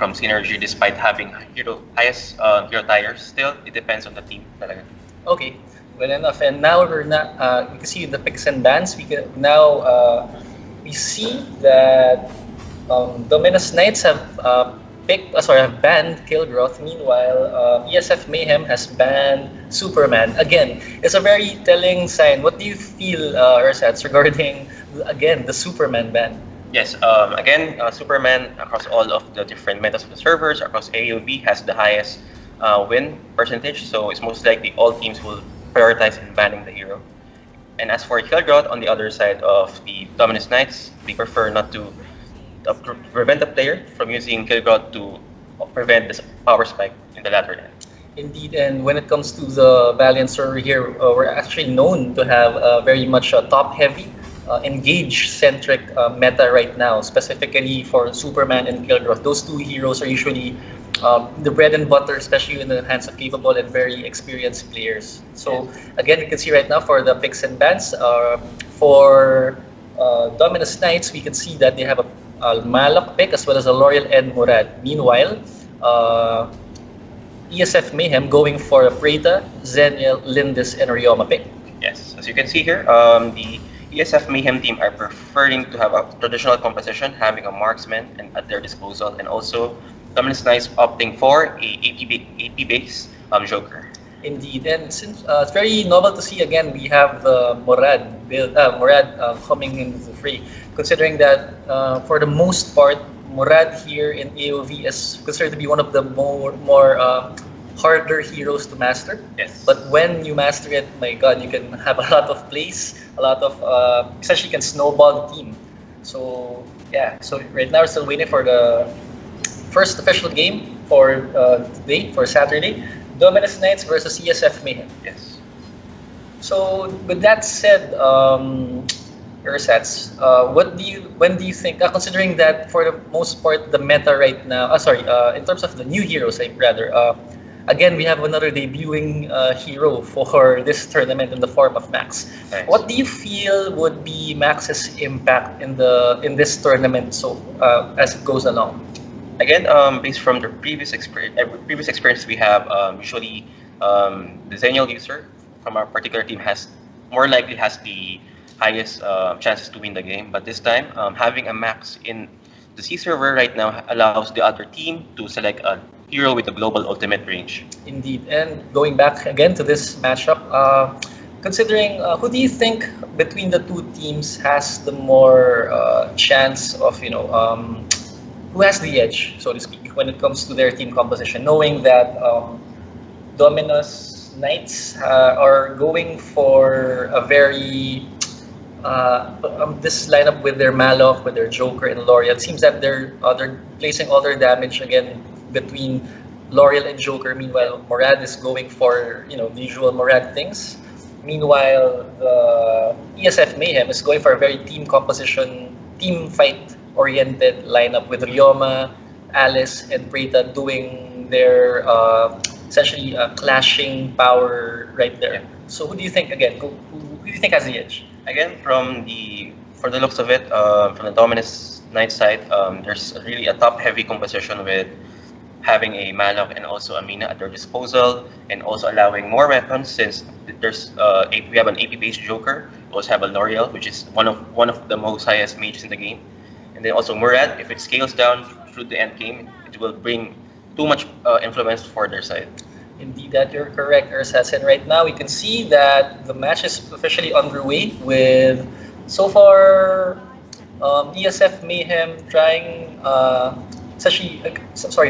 from synergy despite having highest hero tires. Still, it depends on the team talaga. Okay, good enough. And now we're not. You can see the picks and bans. We can now we see that Dominus Knights have have banned Kilgroth. Meanwhile, ESF Mayhem has banned Superman. Again, it's a very telling sign. What do you feel, Ursats, regarding again the Superman ban? Yes, again, Superman across all of the different metas of the servers, across AOV, has the highest win percentage, so it's most likely all teams will prioritize in banning the hero. And as for Kilgrot, on the other side of the Dominus Knights, we prefer not to prevent the player from using Kilgrot to prevent this power spike in the latter lane. Indeed, and when it comes to the Valiant server here, we're actually known to have very much a top-heavy, engage-centric meta right now, specifically for Superman and Kilgroth. Those two heroes are usually the bread and butter, especially in the hands of capable and very experienced players. So again, you can see right now for the picks and bans, for Dominus Knights, we can see that they have a Malak pick as well as a L'Oreal and Murad. Meanwhile, ESF Mayhem going for a Preta, Zeniel, Lindis, and Ryoma pick. Yes, as you can see here, the ESF Mayhem team are preferring to have a traditional composition, having a marksman at their disposal, and also Dominus Knights opting for a AP base Joker. Indeed, and since it's very novel to see again, we have the Murad build, coming in the fray. Considering that for the most part, Murad here in AOV is considered to be one of the more harder heroes to master. Yes. But when you master it, my God, you can have a lot of plays, a lot of essentially you can snowball the team. So yeah, so right now we're still waiting for the first official game for today, for Saturday. Dominus Knights versus ESF Mayhem. Yes. So with that said, Ursats, when do you think, considering that for the most part the meta right now, in terms of the new heroes, again we have another debuting hero for this tournament in the form of Max. Nice. What do you feel would be Max's impact in this tournament as it goes along? Again, based from the previous experience we have, usually the Zenial user from our particular team more likely has the highest chances to win the game. But this time, having a Max in the C server right now allows the other team to select a hero with a global ultimate range. Indeed, and going back again to this matchup, considering who do you think between the two teams has the more chance of who has the edge, so to speak, when it comes to their team composition, knowing that Dominus Knights are going for a very this lineup with their Malok, with their Joker and L'Oreal. It seems that they're placing all their damage again between L'Oreal and Joker. Meanwhile, Murad is going for the usual Murad things. Meanwhile, the ESF Mayhem is going for a very team composition, team fight oriented lineup with Ryoma, Alice, and Preta doing their essentially clashing power right there. Yeah. So who do you think again? Who do you think has the edge? Again, from the looks of it, from the Dominus Knight side, there's really a top-heavy composition with having a Malok and also a Mina at their disposal, and also allowing more weapons since we have an AP-based Joker. We also have a L'Oreal, which is one of the most highest mages in the game. And then also Murad, if it scales down through the end game, it will bring too much influence for their side. Indeed, that you're correct, Ursas. And right now we can see that the match is officially underway with, so far, ESF Mayhem trying,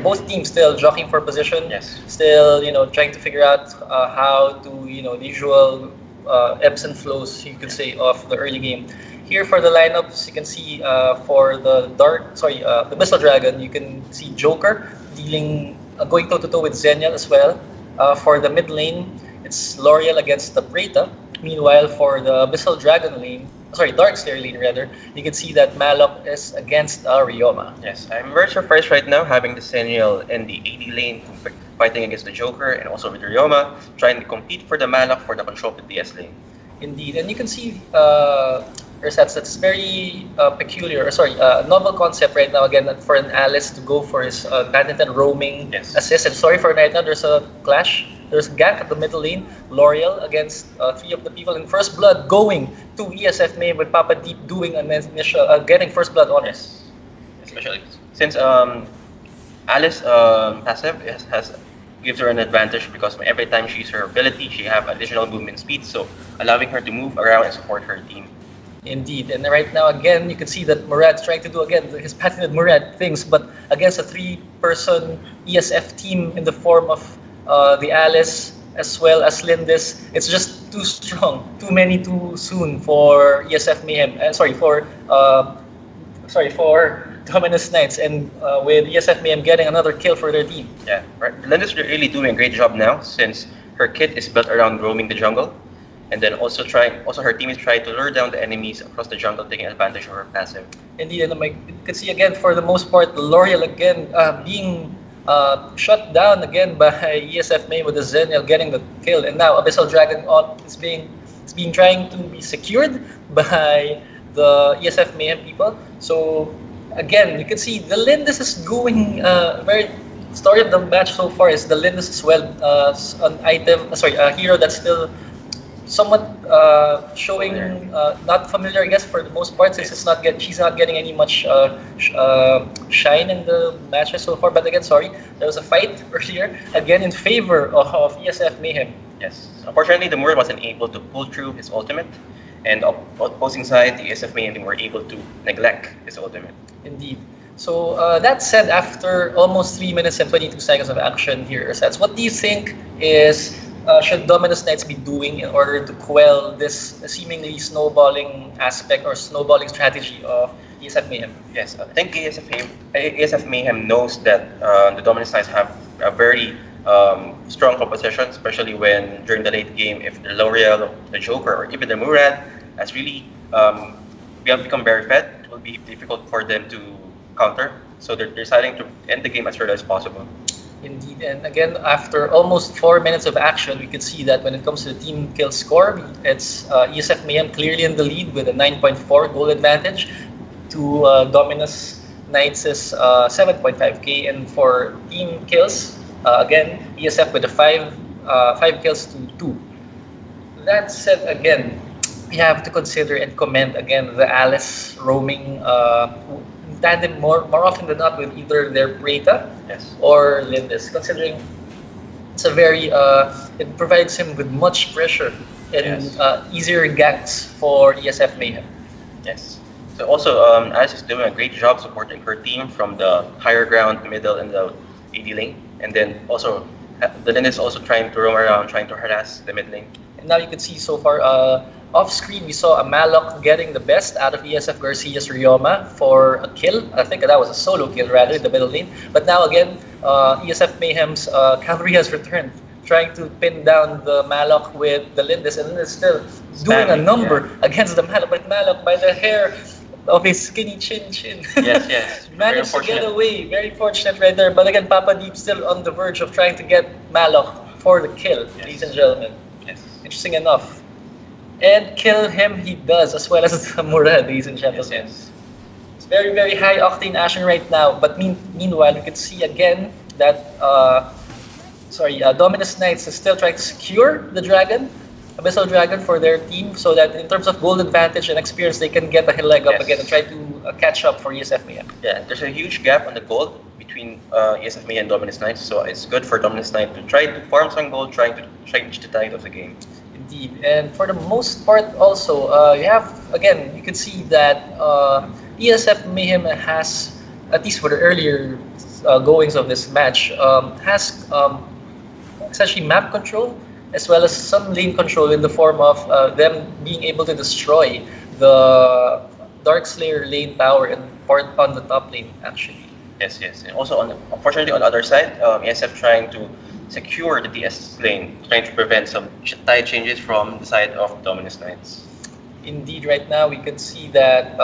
both teams still jockeying for position. Yes. Still, trying to figure out how to, the usual ebbs and flows, you could say, of the early game. Here for the lineups, you can see for the Missile Dragon, you can see Joker going toe-to-toe with Zenial as well. For the mid lane, it's L'Oreal against the Preta. Meanwhile, for the Missile Dragon lane, Darkslayer lane rather, you can see that Malok is against Ryoma. Yes, I'm very surprised right now having the Zenial in the AD lane fighting against the Joker, and also with Ryoma trying to compete for the Malok for the control of the DS lane. Indeed, and you can see That's very peculiar, or sorry, novel concept right now again for an Alice to go for his patented roaming assist. And sorry for right now, there's a clash. There's a gank at the middle lane. L'Oreal against three of the people in First Blood going to ESF.MAYHEM with Papa Deep doing an initial, getting First Blood on it. Especially since Alice passive gives her an advantage because every time she uses her ability, she have additional movement speed, so allowing her to move around and support her team. Indeed, and right now again you can see that Murad's trying to do again his patented Murad things, but against a three-person ESF team in the form of the Alice as well as Lindis, it's just too strong, too many too soon for ESF.MAYHEM. For Dominus Knights, and with ESF.MAYHEM getting another kill for their team. Yeah, right. Lindis is really doing a great job now since her kit is built around roaming the jungle. And then also her team is trying to lure down the enemies across the jungle, taking advantage of her passive. Indeed, and you can see again for the most part, L'Oreal again being shut down again by ESF.MAYHEM with the Zenial getting the kill, and now Abyssal Dragon is being trying to be secured by the ESF.MAYHEM people. So again, you can see the Lindis is going very. Story of the match so far is the Lindis as well, a hero that's still somewhat showing not familiar, I guess, for the most part, since she's not getting any much shine in the matches so far. But again, sorry, there was a fight earlier again in favor of ESF.MAYHEM. Yes, unfortunately, the Moor wasn't able to pull through his ultimate, and opposing side, the ESF.MAYHEM team were able to neglect his ultimate. Indeed. So that said, after almost 3 minutes and 22 seconds of action here, Sets, what do you think is should Dominus Knights be doing in order to quell this seemingly snowballing aspect or snowballing strategy of ESF.MAYHEM? Yes, I think ESF.MAYHEM knows that the Dominus Knights have a very strong composition, especially when during the late game, if the L'Oreal, the Joker, or even the Murad has really become very fed, it will be difficult for them to counter. So they're deciding to end the game as early as possible. Indeed, and again, after almost 4 minutes of action, we could see that when it comes to the team kill score, it's ESF.MAYHEM clearly in the lead with a 9.4 goal advantage to Dominus Knights' 7.5k, and for team kills, again, ESF with a 5 kills to 2. That said, again, we have to consider and commend again the Alice roaming tandem more often than not with either their Preta or Lindis, considering it's a very it provides him with much pressure and easier ganks for ESF.MAYHEM. Yes. So also Alice is doing a great job supporting her team from the higher ground, middle, and the AD lane, and then also the Lindis is also trying to roam around, trying to harass the mid lane. And now you can see so far off screen, we saw a Malok getting the best out of ESF Garcia's Ryoma for a kill. I think that was a solo kill rather in the middle lane. But now again, ESF.MAYHEM's cavalry has returned, trying to pin down the Malok with the Lindis, and Lindis still doing a number against the Malok. But Malok, by the hair of his skinny chin. Yes. Managed to get away. Very fortunate right there. But again, Papa Deep still on the verge of trying to get Malok for the kill, ladies and gentlemen. Yes. Interesting enough. And kill him he does, as well as Murad, ladies and gentlemen. Yes. It's very, very high octane action right now. But meanwhile, you can see again that Dominus Knights is still trying to secure the dragon, Abyssal Dragon, for their team, so that in terms of gold advantage and experience, they can get a leg up again and try to catch up for ESF.MAYHEM. Yeah, there's a huge gap on the gold between ESF.MAYHEM and Dominus Knights, so it's good for Dominus Knights to try to farm some gold, trying to change the tide of the game. Indeed, and for the most part also, you can see that ESF.MAYHEM has, at least for the earlier goings of this match, has essentially map control as well as some lane control in the form of them being able to destroy the Darkslayer lane tower and part on the top lane actually. Yes, and also unfortunately on the other side, ESF trying to secure the DS lane, trying to prevent some tide changes from the side of Dominus Knights. Indeed, right now we can see that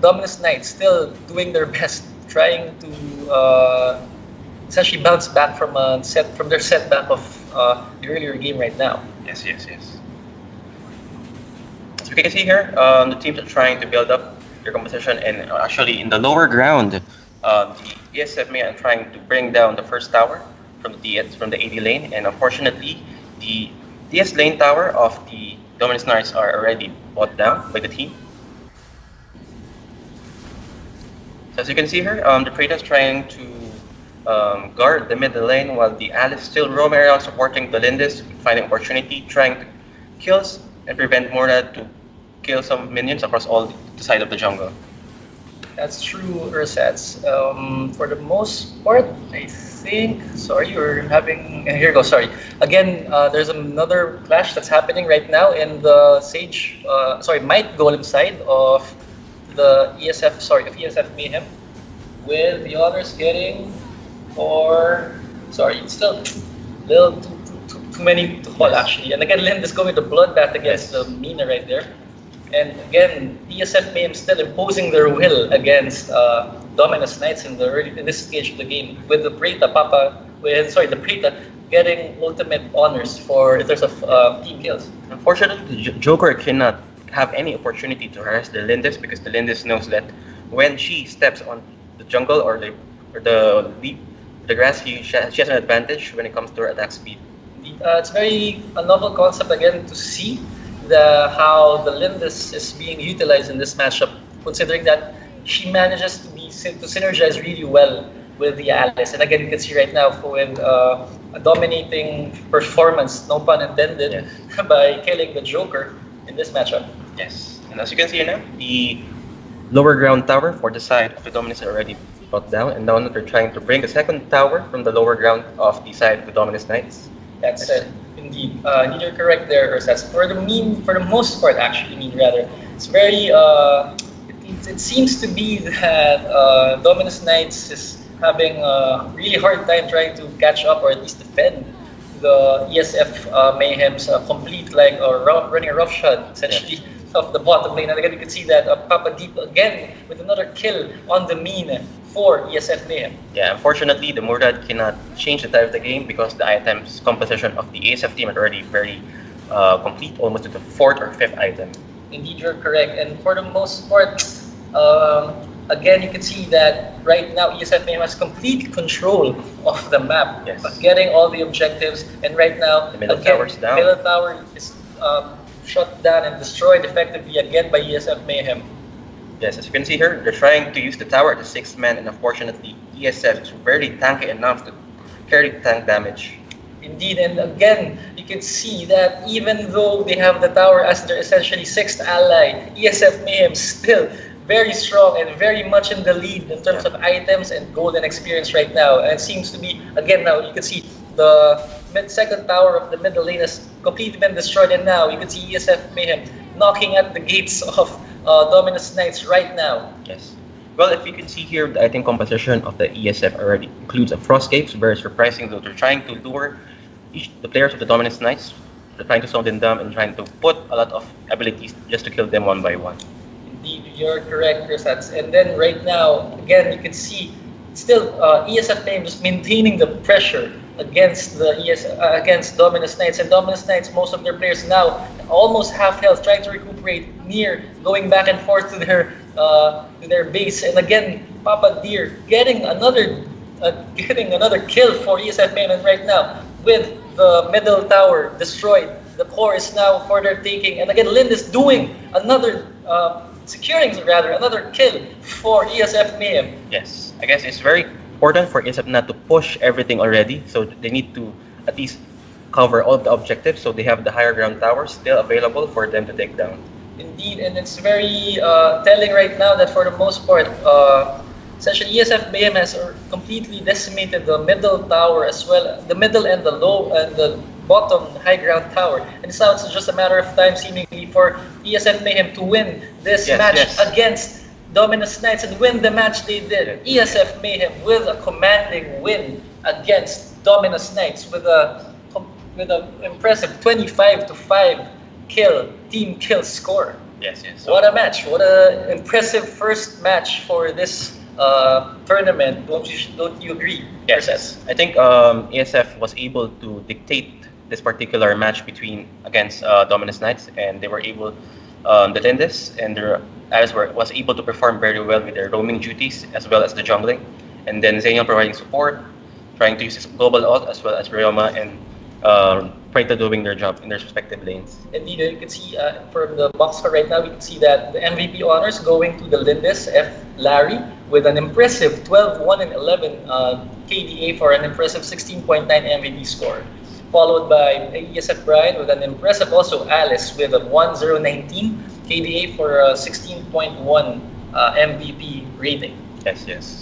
Dominus Knights still doing their best, trying to essentially bounce back from their setback of the earlier game right now. Yes. It's you can see here, the teams are trying to build up their composition, and actually in the lower ground, the ESF.MAYHEM are trying to bring down the first tower from the AD lane, and unfortunately, the DS lane tower of the Dominus Knights are already bought down by the team. So as you can see here, the Praetor is trying to guard the middle lane while the Alice still roaming around supporting the Lindis, finding opportunity, trying to kills and prevent Morad to kill some minions across all the side of the jungle. That's true, Ursats. For the most part, I think. Sorry, you're having. Here you go. Sorry. Again, there's another clash that's happening right now in the Sage. Might Golem side of the ESF. Sorry, of ESF.MAYHEM, with the others getting. It's still a little too many to call actually. And again, Lind is going to bloodbath against the Mina right there. And again, ESF.MAYHEM still imposing their will against Dominus Knights in this stage of the game, with the Praetor the Praetor getting ultimate honors for in terms of team kills. Unfortunately, the Joker cannot have any opportunity to harass the Lindis because the Lindis knows that when she steps on the jungle or the grass, she has an advantage when it comes to her attack speed. It's very a novel concept again to see how the Lindis is being utilized in this matchup, considering that she manages to synergize really well with the Alice. And again, you can see right now with a dominating performance, no pun intended, by killing the Joker in this matchup. Yes, and as you can see now, the lower ground tower for the side of the Dominus are already brought down, and now they're trying to bring the second tower from the lower ground of the side of the Dominus Knights. That's it. Indeed, you're correct there, Ursats. For the most part, actually, it's very. It seems to be that Dominus Knights is having a really hard time trying to catch up or at least defend the ESF.MAYHEM's complete running a roughshod essentially of the bottom lane. And again, you can see that Papa Deep again with another kill on the mean for ESF.MAYHEM. Yeah, unfortunately, the Murad cannot change the tide of the game because the items composition of the ESF team are already very complete, almost to the 4th or 5th item. Indeed, you're correct. And for the most part, again, you can see that right now ESF.MAYHEM has complete control of the map, getting all the objectives. And right now, the middle tower's down. Middle tower is shut down and destroyed effectively again by ESF.MAYHEM. Yes, as you can see here, they're trying to use the tower as a 6th man, and unfortunately, ESF is very tanky enough to carry tank damage. Indeed, and again, you can see that even though they have the tower as their essentially 6th ally, ESF.MAYHEM still very strong and very much in the lead in terms of items and golden experience right now. And it seems to be, again, now you can see the second tower of the middle lane has completely been destroyed, and now you can see ESF.MAYHEM knocking at the gates of Dominus Knights right now. Yes. Well, if you can see here, the item composition of the ESF already includes a Frost Capes, very surprising though. They're trying to lure the players of the Dominus Knights. They're trying to sound them down and trying to put a lot of abilities just to kill them one by one. Indeed, you're correct, Ursats. And then right now, again, you can see still ESF.MAYHEM just maintaining the pressure against against Dominus Knights, and Dominus Knights, most of their players now almost half health, trying to recuperate, going back and forth to their base. And again, Papa Deer getting another kill for ESF.MAYHEM, and right now with the middle tower destroyed, the core is now for their taking. And again, Lind is doing securing another kill for ESF.MAYHEM. Yes, I guess it's very important for ESF not to push everything already, so they need to at least cover all the objectives, so they have the higher ground towers still available for them to take down. Indeed, and it's very telling right now that for the most part, essentially ESF.MAYHEM has completely decimated the middle tower as well, the middle and the low and the bottom high ground tower. And it's now just a matter of time seemingly for ESF.MAYHEM to win this match against Dominus Knights, and win the match they did. ESF.MAYHEM with a commanding win against Dominus Knights with an impressive 25-5 team kill score. Yes. What a match! What an impressive first match for this tournament. Don't you agree? Yes. I think ESF was able to dictate this particular match against Dominus Knights, and they were able the Lindis, and Alice was able to perform very well with their roaming duties as well as the jungling. And then Zenial providing support, trying to use his global ult as well as Ryoma, and trying to doing their job in their respective lanes. Indeed, you can see from the box score right now, we can see that the MVP honors going to the Lindis F. Larry with an impressive 12, 1, and 11 KDA for an impressive 16.9 MVP score. Followed by ESF Brian with an impressive also Alice with a 1-0-19 KDA for a 16.1 MVP rating. Yes, yes.